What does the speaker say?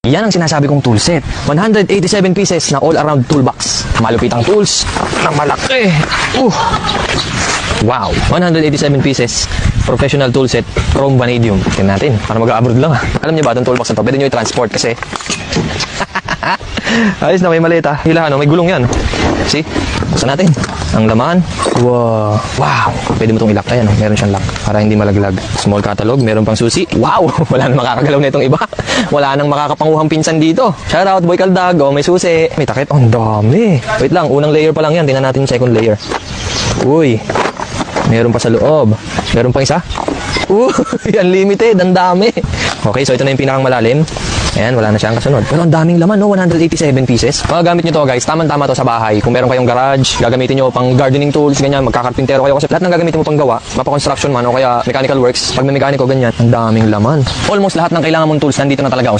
Yan ang sinasabi kong toolset. 187 pieces na all-around toolbox. Malupitang tools na malaki. Wow! 187 pieces. Professional toolset. Chrome vanadium. Tingnan natin. Para mag-a-abroad lang. Alam niyo ba itong toolbox na to? Pwede nyo i-transport kasi. Ayos na, may maleta. Hila, may gulong yan. See? Buksan natin. Ang laman. Wow. Wow. Pwede mo itong ilak. Ayan, meron siyang lock. Para hindi malaglag. Small catalog. Meron pang susi. Wow. Wala nang makakagalaw na itong iba. Wala nang makakapanguhang pinsan dito. Shout out, Boy Kaldag. Oh, may susi. May takip. Oh, ang dami. Wait lang. Unang layer pa lang yan. Tingnan natin yung second layer. Uy. Meron pa sa loob. Meron pang isa. Unlimited. Ang dami. Okay, so ito na yung pinakang malalim. Ayan, wala na siyang kasunod. Pero ang daming laman, no? 187 pieces. Magagamit nyo to, guys. Tama-tama to sa bahay. Kung meron kayong garage, gagamitin nyo pang gardening tools, ganyan, magkakarpintero kayo. Kasi lahat ng gagamitin mo pang gawa, mapa-construction man o kaya mechanical works, pag may mekaniko, ganyan, ang daming laman. Almost lahat ng kailangan mong tools, nandito na talaga.